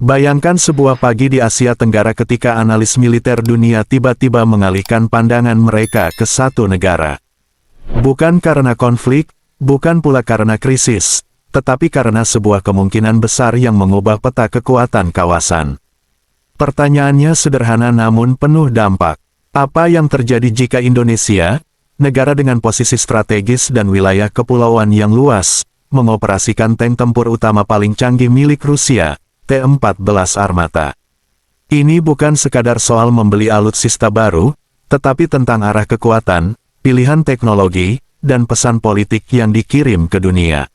Bayangkan sebuah pagi di Asia Tenggara ketika analis militer dunia tiba-tiba mengalihkan pandangan mereka ke satu negara. Bukan karena konflik, bukan pula karena krisis, tetapi karena sebuah kemungkinan besar yang mengubah peta kekuatan kawasan. Pertanyaannya sederhana namun penuh dampak. Apa yang terjadi jika Indonesia, negara dengan posisi strategis dan wilayah kepulauan yang luas, mengoperasikan tank tempur utama paling canggih milik Rusia, T-14 Armata? Ini bukan sekadar soal membeli alutsista baru, tetapi tentang arah kekuatan, pilihan teknologi, dan pesan politik yang dikirim ke dunia.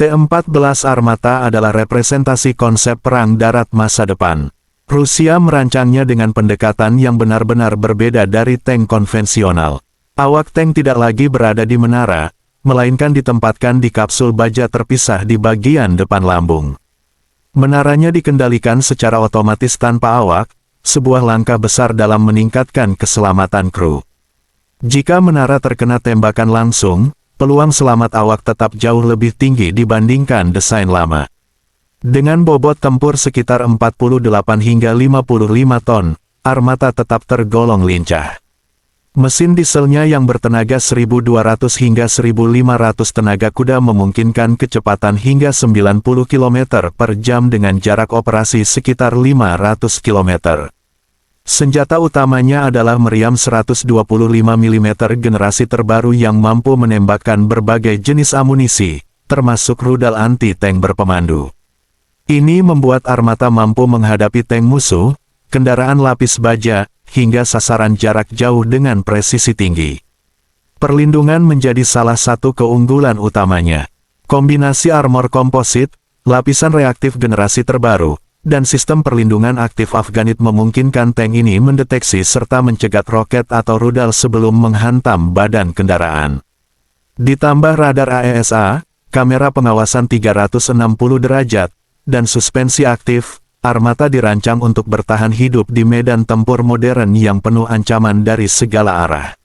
T-14 Armata adalah representasi konsep perang darat masa depan. Rusia merancangnya dengan pendekatan yang benar-benar berbeda dari tank konvensional. Awak tank tidak lagi berada di menara, melainkan ditempatkan di kapsul baja terpisah di bagian depan lambung. Menaranya dikendalikan secara otomatis tanpa awak, sebuah langkah besar dalam meningkatkan keselamatan kru. Jika menara terkena tembakan langsung, peluang selamat awak tetap jauh lebih tinggi dibandingkan desain lama. Dengan bobot tempur sekitar 48 hingga 55 ton, Armata tetap tergolong lincah. Mesin dieselnya yang bertenaga 1.200 hingga 1.500 tenaga kuda memungkinkan kecepatan hingga 90 km per jam dengan jarak operasi sekitar 500 km. Senjata utamanya adalah meriam 125 mm generasi terbaru yang mampu menembakkan berbagai jenis amunisi, termasuk rudal anti-tank berpemandu. Ini membuat Armata mampu menghadapi tank musuh, kendaraan lapis baja, hingga sasaran jarak jauh dengan presisi tinggi. Perlindungan menjadi salah satu keunggulan utamanya. Kombinasi armor komposit, lapisan reaktif generasi terbaru, dan sistem perlindungan aktif Afganit memungkinkan tank ini mendeteksi serta mencegat roket atau rudal sebelum menghantam badan kendaraan. Ditambah radar AESA, kamera pengawasan 360 derajat, dan suspensi aktif, Armata dirancang untuk bertahan hidup di medan tempur modern yang penuh ancaman dari segala arah.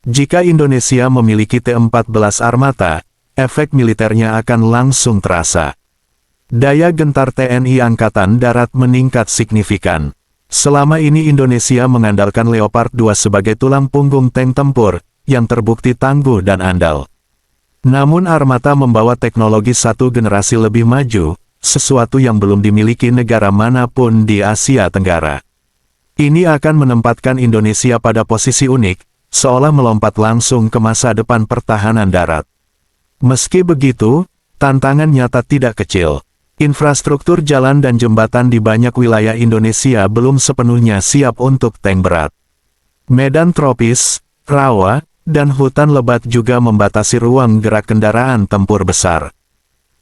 Jika Indonesia memiliki T-14 Armata, efek militernya akan langsung terasa. Daya gentar TNI Angkatan Darat meningkat signifikan. Selama ini Indonesia mengandalkan Leopard 2 sebagai tulang punggung tank tempur, yang terbukti tangguh dan andal. Namun Armata membawa teknologi satu generasi lebih maju, sesuatu yang belum dimiliki negara manapun di Asia Tenggara. Ini akan menempatkan Indonesia pada posisi unik, seolah melompat langsung ke masa depan pertahanan darat. Meski begitu, tantangan nyata tidak kecil. Infrastruktur jalan dan jembatan di banyak wilayah Indonesia belum sepenuhnya siap untuk tank berat. Medan tropis, rawa, dan hutan lebat juga membatasi ruang gerak kendaraan tempur besar.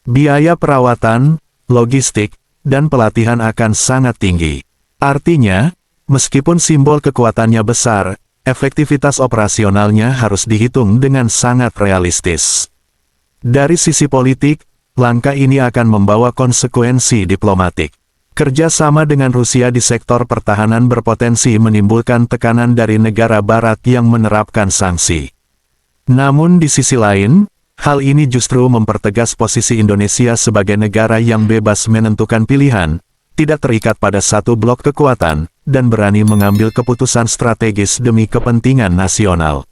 Biaya perawatan, logistik, dan pelatihan akan sangat tinggi. Artinya, meskipun simbol kekuatannya besar, efektivitas operasionalnya harus dihitung dengan sangat realistis. Dari sisi politik, langkah ini akan membawa konsekuensi diplomatik. Kerjasama dengan Rusia di sektor pertahanan berpotensi menimbulkan tekanan dari negara barat yang menerapkan sanksi. Namun di sisi lain, hal ini justru mempertegas posisi Indonesia sebagai negara yang bebas menentukan pilihan, tidak terikat pada satu blok kekuatan, dan berani mengambil keputusan strategis demi kepentingan nasional.